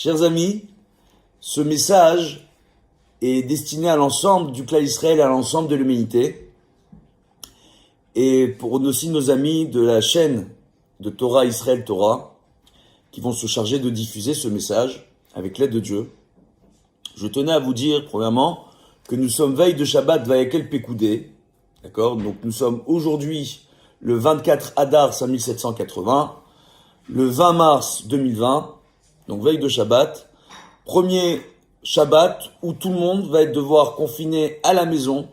Chers amis, ce message est destiné à l'ensemble du clan Israël, à l'ensemble de l'humanité, et pour aussi nos amis de la chaîne de Torah Israël Torah, qui vont se charger de diffuser ce message avec l'aide de Dieu. Je tenais à vous dire, premièrement, que nous sommes veille de Shabbat Vayakel Pekoudé, d'accord? Donc nous sommes aujourd'hui le 24 Adar 5780, le 20 mars 2020, donc veille de Shabbat, premier Shabbat où tout le monde va devoir confiné à la maison,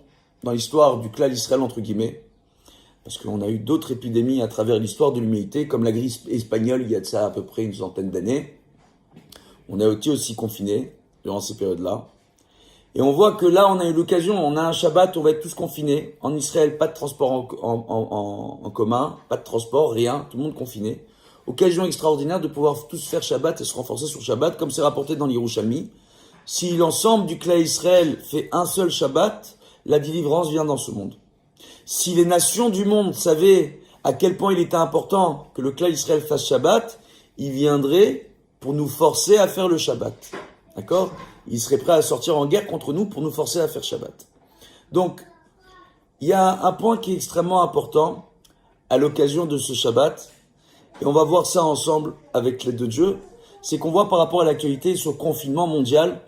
dans l'histoire du clan Israël entre guillemets, parce qu'on a eu d'autres épidémies à travers l'histoire de l'humanité, comme la grippe espagnole il y a de ça à peu près une centaine d'années. On a été aussi confinés durant ces périodes-là. Et on voit que là, on a eu l'occasion, on a un Shabbat, on va être tous confinés. En Israël, pas de transport en commun, pas de transport, rien, tout le monde confiné. Occasion extraordinaire de pouvoir tous faire Shabbat et se renforcer sur Shabbat, comme c'est rapporté dans l'Yerushalmi. Si l'ensemble du clan Israël fait un seul Shabbat, la délivrance vient dans ce monde. Si les nations du monde savaient à quel point il était important que le clan Israël fasse Shabbat, ils viendraient pour nous forcer à faire le Shabbat. D'accord? Ils seraient prêts à sortir en guerre contre nous pour nous forcer à faire Shabbat. Donc, il y a un point qui est extrêmement important à l'occasion de ce Shabbat, et on va voir ça ensemble avec l'aide de Dieu, c'est qu'on voit par rapport à l'actualité sur le confinement mondial,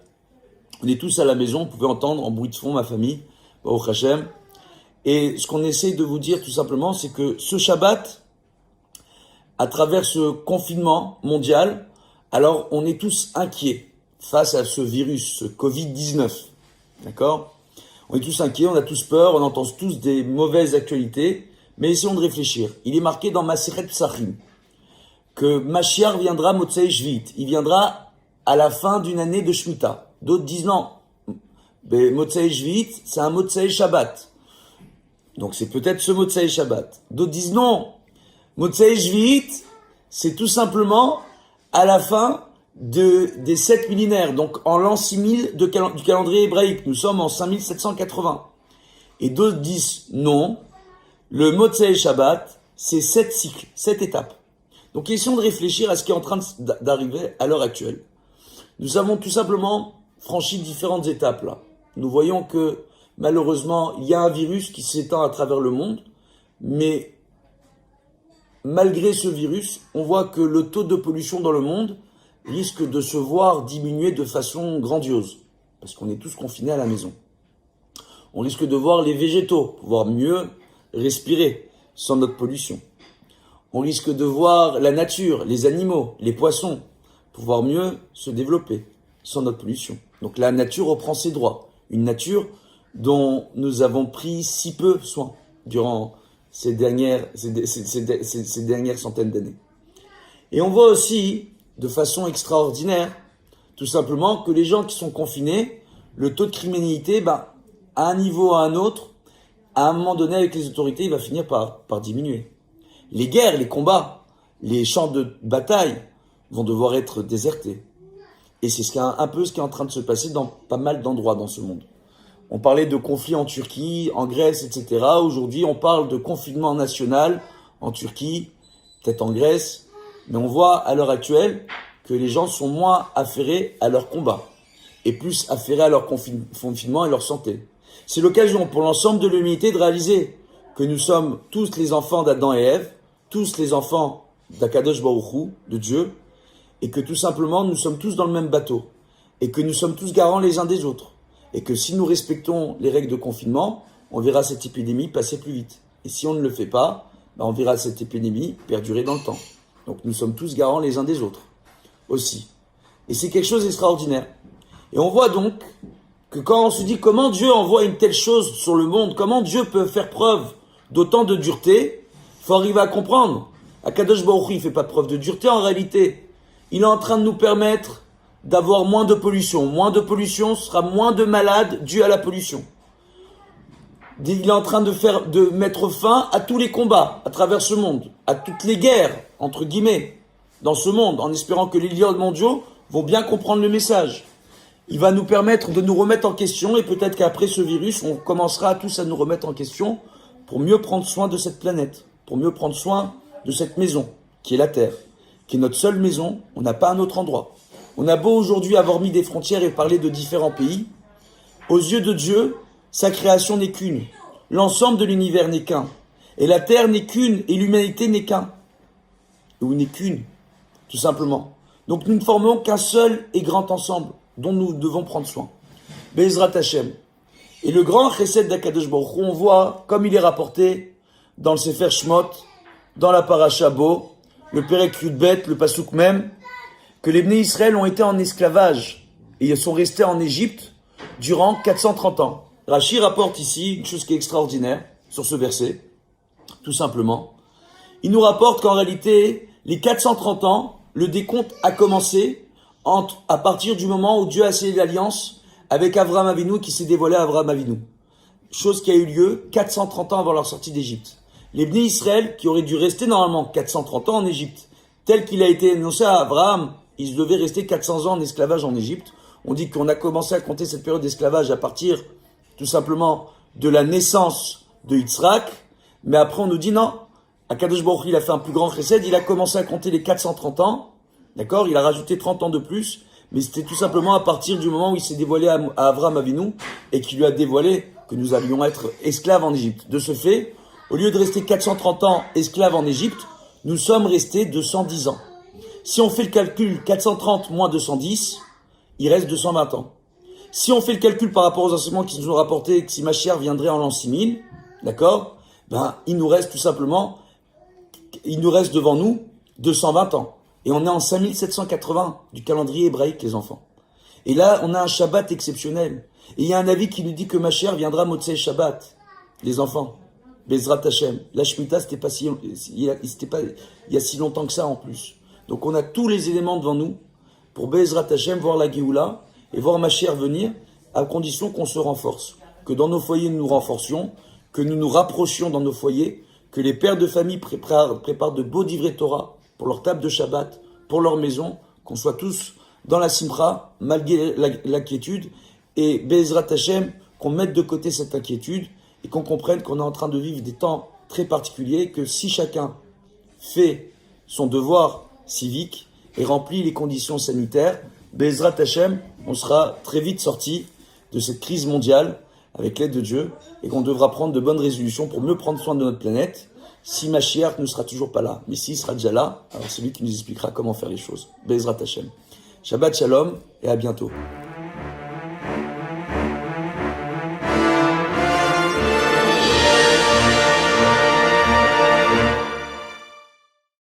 on est tous à la maison, vous pouvez entendre en bruit de fond ma famille, Baruch Hashem, et ce qu'on essaie de vous dire tout simplement, c'est que ce Shabbat, à travers ce confinement mondial, alors on est tous inquiets face à ce virus, ce Covid-19, d'accord? On est tous inquiets, on a tous peur, on entend tous des mauvaises actualités, mais essayons de réfléchir. Il est marqué dans Masechet Psachim que Mashiach viendra Motzei Shvit, il viendra à la fin d'une année de Shemitah. D'autres disent non, mais Motzei Shvit, c'est un Motzei Shabbat. Donc c'est peut-être ce Motzei Shabbat. D'autres disent non, Motzei Shvit, c'est tout simplement à la fin des 7 millénaires, donc en l'an 6000 du calendrier hébraïque. Nous sommes en 5780. Et d'autres disent non, le Motzei Shabbat, c'est 7 cycles, 7 étapes. Donc essayons de réfléchir à ce qui est en train d'arriver à l'heure actuelle. Nous avons tout simplement franchi différentes étapes là. Nous voyons que malheureusement, il y a un virus qui s'étend à travers le monde, mais malgré ce virus, on voit que le taux de pollution dans le monde risque de se voir diminuer de façon grandiose, parce qu'on est tous confinés à la maison. On risque de voir les végétaux pouvoir mieux respirer sans notre pollution. On risque de voir la nature, les animaux, les poissons, pouvoir mieux se développer sans notre pollution. Donc la nature reprend ses droits. Une nature dont nous avons pris si peu soin durant ces dernières centaines d'années. Et on voit aussi, de façon extraordinaire, tout simplement que les gens qui sont confinés, le taux de criminalité, à un niveau ou à un autre, à un moment donné avec les autorités, il va finir par diminuer. Les guerres, les combats, les champs de bataille vont devoir être désertés. Et c'est un peu ce qui est en train de se passer dans pas mal d'endroits dans ce monde. On parlait de conflits en Turquie, en Grèce, etc. Aujourd'hui, on parle de confinement national en Turquie, peut-être en Grèce. Mais on voit à l'heure actuelle que les gens sont moins affairés à leur combat et plus affairés à leur confinement et leur santé. C'est l'occasion pour l'ensemble de l'humanité de réaliser que nous sommes tous les enfants d'Adam et Ève, tous les enfants d'Akadosh Baruch Hu, de Dieu, et que tout simplement nous sommes tous dans le même bateau, et que nous sommes tous garants les uns des autres, et que si nous respectons les règles de confinement, on verra cette épidémie passer plus vite. Et si on ne le fait pas, on verra cette épidémie perdurer dans le temps. Donc nous sommes tous garants les uns des autres, aussi. Et c'est quelque chose d'extraordinaire. Et on voit donc que quand on se dit comment Dieu envoie une telle chose sur le monde, comment Dieu peut faire preuve d'autant de dureté, il faut arriver à comprendre. Akadosh Baruch Hu, il ne fait pas preuve de dureté en réalité. Il est en train de nous permettre d'avoir moins de pollution. Moins de pollution, ce sera moins de malades dus à la pollution. Il est en train de mettre fin à tous les combats à travers ce monde, à toutes les guerres, entre guillemets, dans ce monde, en espérant que les leaders mondiaux vont bien comprendre le message. Il va nous permettre de nous remettre en question et peut-être qu'après ce virus, on commencera tous à nous remettre en question pour mieux prendre soin de cette planète, pour mieux prendre soin de cette maison, qui est la Terre, qui est notre seule maison, on n'a pas un autre endroit. On a beau aujourd'hui avoir mis des frontières et parler de différents pays, aux yeux de Dieu, sa création n'est qu'une. L'ensemble de l'univers n'est qu'un. Et la terre n'est qu'une, et l'humanité n'est qu'un. Ou n'est qu'une, tout simplement. Donc nous ne formons qu'un seul et grand ensemble, dont nous devons prendre soin. Be'ezrat Hashem. Et le grand chesed d'Akadosh Baruch Hu, on voit, comme il est rapporté dans le Sefer Shmot, dans la Parasha Bo, le Perek Yudbet, le Pasuk même, que les Bnei Israël ont été en esclavage et ils sont restés en Égypte durant 430 ans. Rashi rapporte ici une chose qui est extraordinaire sur ce verset, tout simplement. Il nous rapporte qu'en réalité, les 430 ans, le décompte a commencé à partir du moment où Dieu a scellé l'alliance avec Avraham Avinu, qui s'est dévoilé à Avraham Avinu. Chose qui a eu lieu 430 ans avant leur sortie d'Égypte. Les Bnei Israël, qui auraient dû rester normalement 430 ans en Égypte, tel qu'il a été énoncé à Abraham, ils devaient rester 400 ans en esclavage en Égypte. On dit qu'on a commencé à compter cette période d'esclavage à partir, tout simplement, de la naissance de Yitzhak. Mais après, on nous dit non. Akadosh Baruch Hu, il a fait un plus grand chesed. Il a commencé à compter les 430 ans. D'accord? Il a rajouté 30 ans de plus. Mais c'était tout simplement à partir du moment où il s'est dévoilé à Avraham Avinu et qu'il lui a dévoilé que nous allions être esclaves en Égypte. De ce fait, au lieu de rester 430 ans esclaves en Égypte, nous sommes restés 210 ans. Si on fait le calcul 430 moins 210, il reste 220 ans. Si on fait le calcul par rapport aux enseignements qui nous ont rapporté que si Mashiach viendrait en l'an 6000, d'accord, il nous reste devant nous 220 ans. Et on est en 5780 du calendrier hébraïque, les enfants. Et là, on a un Shabbat exceptionnel. Et il y a un avis qui nous dit que Mashiach viendra Motzei Shabbat, les enfants. Bezrat Hashem. La Shemitah, c'était pas il y a si longtemps que ça en plus. Donc on a tous les éléments devant nous pour Bezrat Hashem voir la Géoula et voir Mashiach venir à condition qu'on se renforce. Que dans nos foyers nous nous renforcions, que nous nous rapprochions dans nos foyers, que les pères de famille préparent de beaux divrei Torah pour leur table de Shabbat, pour leur maison, qu'on soit tous dans la simcha, malgré l'inquiétude, et Bezrat Hashem, qu'on mette de côté cette inquiétude, et qu'on comprenne qu'on est en train de vivre des temps très particuliers, que si chacun fait son devoir civique et remplit les conditions sanitaires, Bezrat Hashem, on sera très vite sorti de cette crise mondiale, avec l'aide de Dieu, et qu'on devra prendre de bonnes résolutions pour mieux prendre soin de notre planète, si Mashiach ne sera toujours pas là. Mais s'il sera déjà là, alors c'est lui qui nous expliquera comment faire les choses. Bezrat Hashem. Shabbat Shalom et à bientôt.